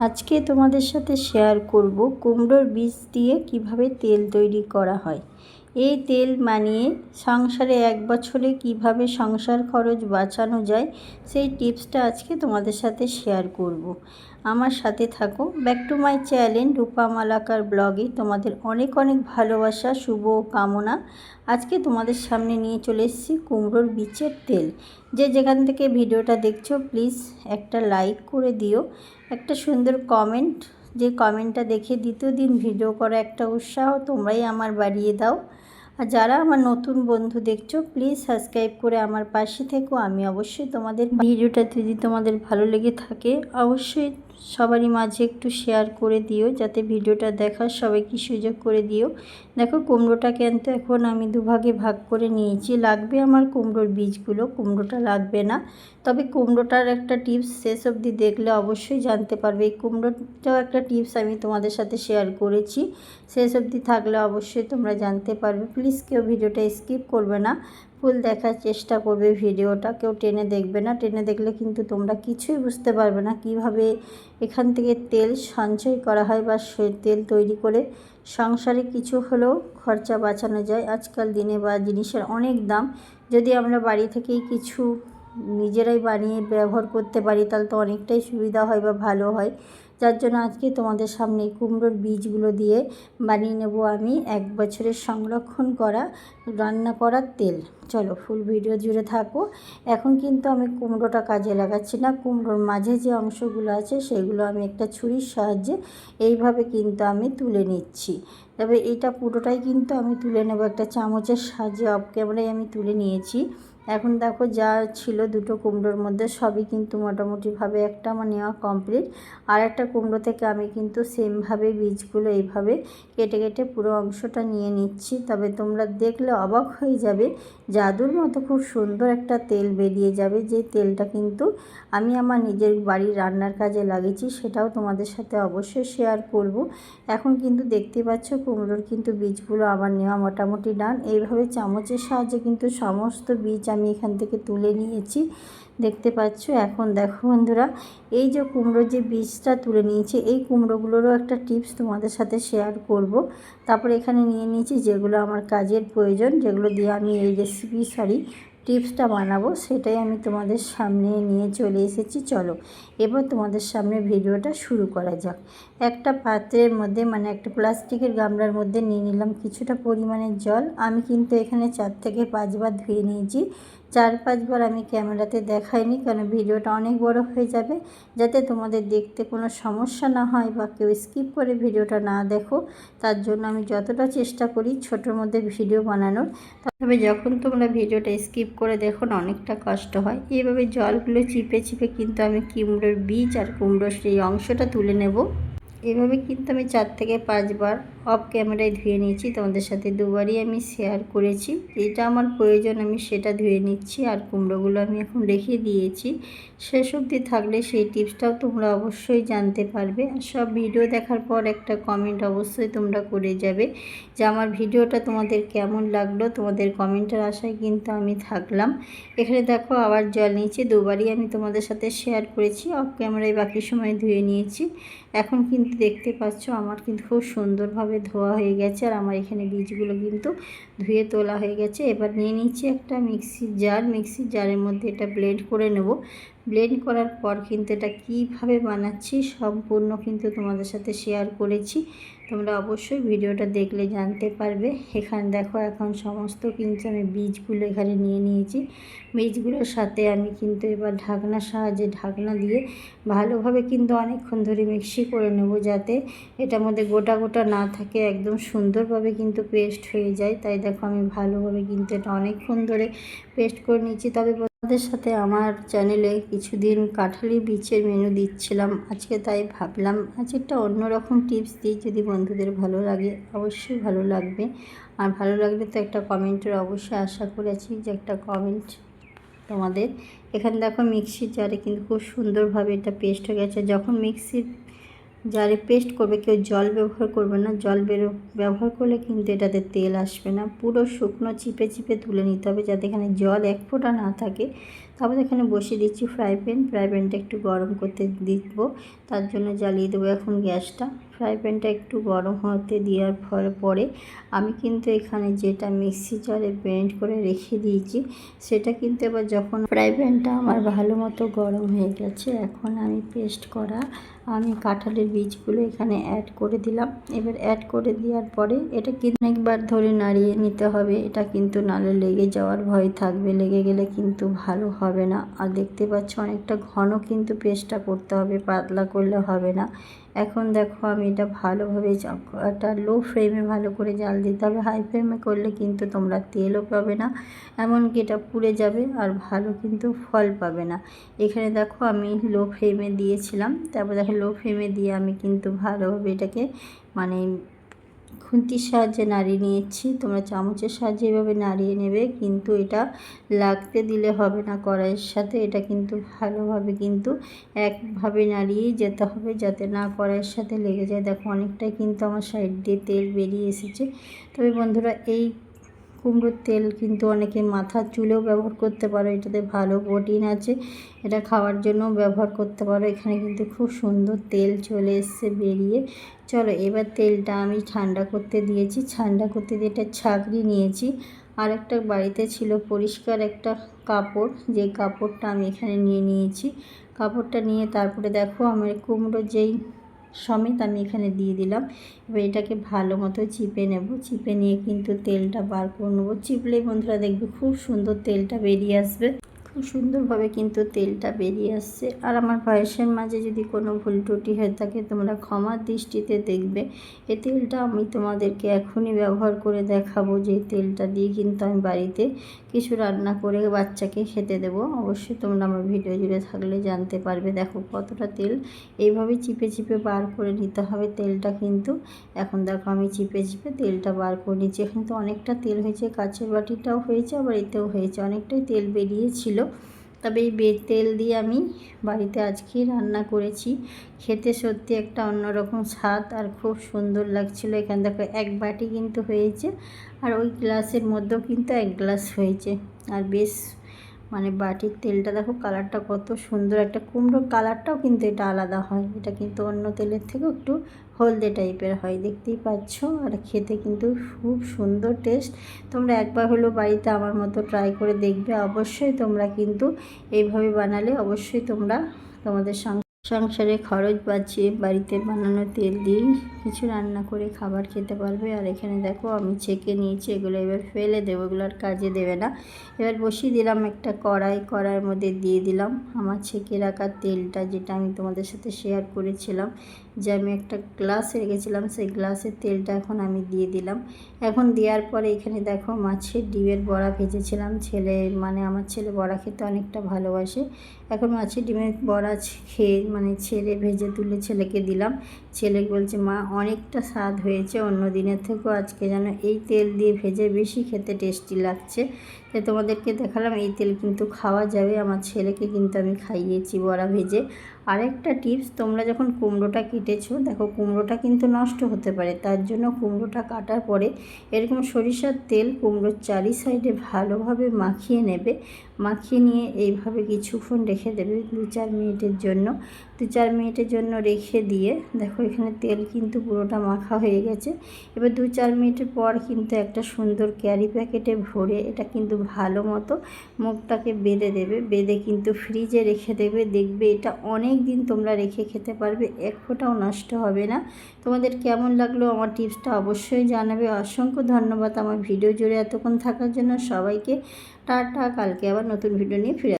আজকে তোমাদের সাথে শেয়ার করব কুমড়োর বীজ দিয়ে কিভাবে তেল তৈরি করা হয়। এই তেল বানিয়ে সংসারে এক বছরে কিভাবে সংসার খরচ বাঁচানো যায় সেই টিপসটা আজকে তোমাদের সাথে শেয়ার করব। আমার সাথে থাকো। ব্যাক টু মাই চ্যানেল রূপা মালাকার ব্লগে তোমাদের অনেক অনেক ভালোবাসা, শুভ কামনা। আজকে তোমাদের সামনে নিয়ে চলে এসেছি কুমড়োর বীজের তেল। যে যেখান থেকে ভিডিওটা দেখছো প্লিজ একটা লাইক করে দিও, একটা সুন্দর কমেন্ট। যে কমেন্টটা দেখে দ্বিতীয় দিন ভিডিও করা একটা উৎসাহ তোমরাই আমার বাড়িয়ে দাও। আর যারা আমার নতুন বন্ধু দেখছো প্লিজ সাবস্ক্রাইব করে আমার পাশে থেকো। আমি অবশ্যই তোমাদের ভিডিওটা যদি তোমাদের ভালো লেগে থাকে অবশ্যই সবারই মাঝে একটু শেয়ার করে দিও, যাতে ভিডিওটা দেখার সবাইকে সুযোগ করে দিও। দেখো কুমড়োটা কিন্তু এখন আমি দুভাগে ভাগ করে নিয়েছি। লাগবে আমার কুমড়োর বীজগুলো, কুমড়োটা লাগবে না। তবে কুমড়োটার একটা টিপস শেষ অবধি দেখলে অবশ্যই জানতে পারবে। এই কুমড়োটাও একটা টিপস আমি তোমাদের সাথে শেয়ার করেছি, শেষ অবধি থাকলে অবশ্যই তোমরা জানতে পারবে। প্লিজ কেউ ভিডিওটা স্কিপ করবে না, ফুল দেখার চেষ্টা করবে ভিডিওটা। কেউ টেনে দেখবে না, টেনে দেখলে কিন্তু তোমরা কিছুই বুঝতে পারবে না কিভাবে এখান থেকে তেল সঞ্চয় করা হয় বা তেল তৈরি করে সংসারে কিছু হলেও খরচা বাঁচানো যায়। আজকাল দিনে বা জিনিসের অনেক দাম, যদি আমরা বাড়ি থেকেই কিছু নিজেরাই বানিয়ে ব্যবহার করতে পারি তাহলে তো অনেকটাই সুবিধা হয় বা ভালো হয়। যার জন্য আজকে তোমাদের সামনে কুমড়োর বীজগুলো দিয়ে বানিয়ে নেব আমি এক বছরের সংরক্ষণ করা রান্না করার তেল। চলো ফুল ভিডিও জুড়ে থাকো। এখন কিন্তু আমি কুমড়োটা কাজে লাগাচ্ছি না, কুমড়োর মাঝে যে অংশগুলো আছে সেগুলো আমি একটা ছুরির সাহায্যে এইভাবে কিন্তু আমি তুলে নিচ্ছি। তবে এটা পুরোটাই কিন্তু আমি তুলে নেব একটা চামচের সাহায্যে। অফ ক্যামেরায় আমি তুলে নিয়েছি। এখন দেখো যা ছিল দুটো কুমড়োর মধ্যে সবই কিন্তু মোটামুটিভাবে একটা আমার নেওয়া কমপ্লিট। আর একটা কুমড়ো থেকে আমি কিন্তু সেমভাবে বীজগুলো এইভাবে কেটে কেটে পুরো অংশটা নিয়ে নিচ্ছি। তবে তোমরা দেখলে অবাক হয়ে যাবে, জাদুর মতো খুব সুন্দর একটা তেল বেরিয়ে যাবে। যে তেলটা কিন্তু আমি আমার নিজের বাড়ির রান্নার কাজে লাগিয়েছি, সেটাও তোমাদের সাথে অবশ্যই শেয়ার করব। এখন কিন্তু দেখতে পাচ্ছ কুমড়োর কিন্তু বীজগুলো আমার নেওয়া মোটামুটি ডান। এইভাবে চামচের সাহায্যে কিন্তু সমস্ত বীজ আমি এখান থেকে তুলে নিয়েছি, দেখতে পাচ্ছ। এখন দেখো বন্ধুরা, এই যে কুমড়োর যে বীজটা তুলে নিয়েছি এই কুমড়োগুলোরও একটা টিপস তোমাদের সাথে শেয়ার করব। তারপর এখানে নিয়ে নিয়েছি যেগুলো আমার কাজের প্রয়োজন, যেগুলো দিয়ে আমি এই রেসিপি টিপসটা বানাবো, সেটাই আমি তোমাদের সামনে নিয়ে চলে এসেছি। চলো এবার তোমাদের সামনে ভিডিওটা শুরু করা যাক। একটা পাত্রের মধ্যে মানে একটা প্লাস্টিকের গামলার মধ্যে নিয়ে নিলাম কিছুটা পরিমাণের জল। আমি কিন্তু এখানে 4 থেকে 5 বার ধুয়ে নিয়েছি। 4-5 বার আমি ক্যামেরাতে দেখাইনি, কারণ ভিডিওটা অনেক বড় হয়ে যাবে। যাতে তোমাদের দেখতে কোনো সমস্যা না হয় বা কেউ স্কিপ করে ভিডিওটা না দেখো, তার জন্য আমি যতটা চেষ্টা করি ছোটোর মধ্যে ভিডিও বানানোর। তবে যখন তোমরা ভিডিওটা স্কিপ করে দেখো না অনেকটা কষ্ট হয়। এইভাবে জলগুলো চিপে চিপে কিন্তু আমি কুমড়োর বীজ আর কুমড়োর সেই অংশটা তুলে নেব। এভাবে কিন্তু আমি 4 থেকে 5 বার অফ ক্যামেরায় ধুয়ে নিয়েছি, তোমাদের সাথে দুবারই আমি শেয়ার করেছি। যেটা আমার প্রয়োজন আমি সেটা ধুয়ে নিচ্ছি। আর কুমড়োগুলো আমি এখন রেখে দিয়েছি, শেষ অবধি থাকলে সেই টিপসটাও তোমরা অবশ্যই জানতে পারবে। আর সব ভিডিও দেখার পর একটা কমেন্ট অবশ্যই তোমরা করে যাবে যে আমার ভিডিওটা তোমাদের কেমন লাগলো। তোমাদের কমেন্টের আশায় কিন্তু আমি থাকলাম। এখানে দেখো আবার জল নিয়েছি, দুবারই আমি তোমাদের সাথে শেয়ার করেছি। অফ ক্যামেরায় বাকি সময় ধুয়ে নিয়েছি। এখন কিন্তু দেখতে পাচ্ছ আমার কিন্তু খুব সুন্দরভাবে ধোয়া হয়ে গেছে। আর আমার এখানে বীজগুলো কিন্তু ধুয়ে তোলা হয়ে গেছে। এবার নিয়ে নিচ্ছি একটা মিক্সির জার। মিক্সির জারের মধ্যে এটা ব্লেন্ড করে নেব। ব্লেন্ড করার পর কিন্তু এটা কীভাবে বানাচ্ছি সম্পূর্ণ কিন্তু তোমাদের সাথে শেয়ার করেছি। তোমরা অবশ্যই ভিডিওটা দেখলে জানতে পারবে। এখানে দেখো এখন সমস্ত কিন্তু আমি বীজগুলো এখানে নিয়ে নিয়েছি। বীজগুলোর সাথে আমি কিন্তু এবার ঢাকনার সাহায্যে ঢাকনা দিয়ে ভালোভাবে কিন্তু অনেকক্ষণ ধরে মিক্সি করে নেব, যাতে এটার মধ্যে গোটা গোটা না থাকে, একদম সুন্দরভাবে কিন্তু পেস্ট হয়ে যায়। তাই দেখো আমি ভালোভাবে কিন্তু এটা অনেকক্ষণ ধরে পেস্ট করে নিচ্ছি। তবে তোমাদের সাথে আমার চ্যানেলে কিছুদিন কাঁঠালি বীজের মেনু দিচ্ছিলাম, আজকে তাই ভাবলাম আজ একটা অন্যরকম টিপস দিই। যদি বন্ধুদের ভালো লাগে অবশ্যই ভালো লাগবে। আর ভালো লাগলে তো একটা কমেন্টের অবশ্যই আশা করেছি যে একটা কমেন্ট তোমাদের। এখানে দেখো মিক্সির জারে কিন্তু খুব সুন্দরভাবে এটা পেস্ট হয়ে গেছে। যখন মিক্সির জারে পেস্ট করবে কেউ জল ব্যবহার করবে না, জল ব্যবহার করলে কিন্তু এটাতে তেল আসবে না। পুরো শুকনো চিপে চিপে তুলে নিতে হবে, যাতে এখানে জল এক ফোঁটা না থাকে। তারপর এখানে বসিয়ে দিচ্ছি ফ্রাই প্যানটা একটু গরম করতে দিব, তার জন্য জ্বালিয়ে দেবো এখন গ্যাসটা। ফ্রাই প্যানটা একটু গরম হতে দেওয়ার পরে আমি কিন্তু এখানে যেটা মিক্সি জারে ব্লেন্ড করে রেখে দিয়েছি সেটা কিন্তু এবার যখন ফ্রাই প্যানটা আমার ভালো মতো গরম হয়ে গেছে, এখন আমি পেস্ট করা আমি কাঁঠালের বীজগুলো এখানে অ্যাড করে দিলাম। এবার অ্যাড করে দেওয়ার পরে এটা কিন্তু অনেকবার ধরে নাড়িয়ে নিতে হবে, এটা কিন্তু নালে লেগে যাওয়ার ভয় থাকবে, লেগে গেলে কিন্তু ভালো হবে না। আর দেখতে পাচ্ছ অনেকটা ঘন কিন্তু পেস্টটা করতে হবে, পাতলা করলে হবে না। এখন দেখো আমি এটা ভালোভাবে একটা লো ফ্লেমে ভালো করে জাল দিতে হবে, হাই ফ্লেমে করলে কিন্তু তোমরা তেলও পাবে না, এমনকি এটা পুড়ে যাবে আর ভালো কিন্তু ফল পাবে না। এখানে দেখো আমি লো ফ্লেমে দিয়েছিলাম, তারপর দেখো লো ফ্লেমে দিয়ে আমি কিন্তু ভালোভাবে এটাকে মানে খুন্তির সাহায্যে নাড়িয়ে নিয়েছি। তোমরা চামচের সাহায্যে এভাবে নাড়িয়ে নেবে, কিন্তু এটা লাগতে দিলে হবে না কড়াইয়ের সাথে, এটা কিন্তু ভালোভাবে কিন্তু একভাবে নাড়িয়েই যেতে হবে যাতে না কড়াইয়ের সাথে লেগে যায়। দেখো অনেকটাই কিন্তু আমার সাইড দিয়ে তেল বেরিয়ে এসেছে। তবে বন্ধুরা এই কুমড়োর তেল কিন্তু অনেকে মাথার চুলেও ব্যবহার করতে পারো, এটাতে ভালো প্রোটিন আছে, এটা খাওয়ার জন্য ব্যবহার করতে পারো। এখানে কিন্তু খুব সুন্দর তেল চলে এসছে বেরিয়ে। চলো এবার তেলটা আমি ঠান্ডা করতে দিয়েছি, ঠান্ডা করতে দিয়ে একটা ছাঁকনি নিয়েছি, আর একটা বাড়িতে ছিল পরিষ্কার একটা কাপড়, যে কাপড়টা আমি এখানে নিয়ে নিয়েছি। কাপড়টা নিয়ে তারপরে দেখো আমার কুমড়ো যেই সমেত আমি এখানে দিয়ে দিলাম। এবার এটাকে ভালো মতো চিপে নেব, চিপে নিয়ে কিন্তু তেলটা বার করে নেবো। চিপলেই বন্ধুরা দেখবে খুব সুন্দর তেলটা বেরিয়ে আসবে, খুব সুন্দরভাবে কিন্তু তেলটা বেরিয়ে আসছে। আর আমার ভয়েসের মাঝে যদি কোনো ভুল ত্রুটি হয়ে থাকে তোমরা ক্ষমার দৃষ্টিতে দেখবে। এই তেলটা আমি তোমাদেরকে এখনই ব্যবহার করে দেখাবো, যে তেলটা দিয়ে কিন্তু আমি বাড়িতে কিছু রান্না করে বাচ্চাকে খেতে দেবো। অবশ্যই তোমরা আমার ভিডিও জুড়ে থাকলে জানতে পারবে। দেখো কতটা তেল, এইভাবে চিপে চিপে বার করে নিতে হবে তেলটা কিন্তু। এখন দেখো আমি চিপে চিপে তেলটা বার করে নিচ্ছি। এখানে তো অনেকটা তেল হয়েছে, কাঁচের বাটিটাও হয়েছে আবার এতেও হয়েছে, অনেকটাই তেল বেরিয়েছিল। তবে এই তেল দিয়ে আমি বাড়িতে আজকেই রান্না করেছি, খেতে সত্যি একটা অন্যরকম স্বাদ আর খুব সুন্দর লাগছিল। এখানে দেখো এক বাটি কিন্তু হয়েছে, আর ওই গ্লাসের মধ্যেও কিন্তু এক গ্লাস হয়েছে। আর বেশ মানে বাটির তেলটা দেখো কালারটা কত সুন্দর, একটা কুমড়োর কালারটাও কিন্তু এটা আলাদা হয়, এটা কিন্তু অন্য তেলের থেকেও একটু হলদে টাইপের হয়, দেখতেই পাচ্ছ। আর খেতে কিন্তু খুব সুন্দর টেস্ট। তোমরা একবার হলো বাড়িতে আমার মতো ট্রাই করে দেখবে, অবশ্যই তোমরা কিন্তু এইভাবে বানালে অবশ্যই তোমরা তোমাদের সংসারে খরচ বাঁচিয়ে বাড়িতে বানানো তেল দিয়েই কিছু রান্না করে খাবার খেতে পারবে। আর এখানে দেখো আমি ছেঁকে নিয়েছি, এগুলো এবার ফেলে দেবো, এগুলো আর কাজে দেবে না। এবার বসিয়ে দিলাম একটা কড়াইয়ের মধ্যে দিয়ে দিলাম আমার ছেঁকে রাখা তেলটা, যেটা আমি তোমাদের সাথে শেয়ার করেছিলাম যে আমি একটা গ্লাসে রেখেছিলাম, সেই গ্লাসের তেলটা এখন আমি দিয়ে দিলাম। এখন দেওয়ার পরে এখানে দেখো মাছের ডিমের বড়া ভেজেছিলাম, আমার ছেলে বড়া খেতে অনেকটা ভালোবাসে। এখন মাছের ডিমের বড়া খেয়ে ছেলে ভেজে তুলে ছেলেকে দিলাম। ছেলে বলছে মা অনেকটা স্বাদ হয়েছে, অন্য দিনের থেকেও আজকে যেন এই তেল দিয়ে ভেজে বেশি খেতে টেস্টি লাগছে। তাই তোমাদেরকে দেখালাম এই তেল কিন্তু খাওয়া যাবে। আমার ছেলেকে কিন্তু আমি খাইয়েছি বড়া ভেজে। আরেকটা টিপস, তোমরা যখন কুমড়োটা কেটেছো দেখো কুমড়োটা কিন্তু নষ্ট হতে পারে, তার জন্য কুমড়োটা কাটার পরে এরকম সরিষার তেল কুমড়োর চারি সাইডে ভালোভাবে মাখিয়ে নেবে। মাখিয়ে নিয়ে এইভাবে কিছুক্ষণ রেখে দেবে 2-4 মিনিটের জন্য। 2-4 মিনিটের জন্য রেখে দিয়ে দেখো এখানে তেল কিন্তু পুরোটা মাখা হয়ে গেছে। এবার 2-4 মিনিটের পর কিন্তু একটা সুন্দর ক্যারি প্যাকেটে ভরে এটা কিন্তু ভালো মতো মুখটাকে বেঁধে দেবে, বেঁধে কিন্তু ফ্রিজে রেখে দেবে। দেখবে এটা অনেক দিন তোমরা রেখে খেতে পারবে, এক ফোঁটাও নষ্ট হবে না। তোমাদের কেমন লাগলো আমার টিপসটা অবশ্যই জানাবে। অসংখ্য ধন্যবাদ আমার ভিডিও জুড়ে এতক্ষণ থাকার জন্য সবাইকে। টাটা, কালকে আবার নতুন ভিডিও নিয়ে ফিরে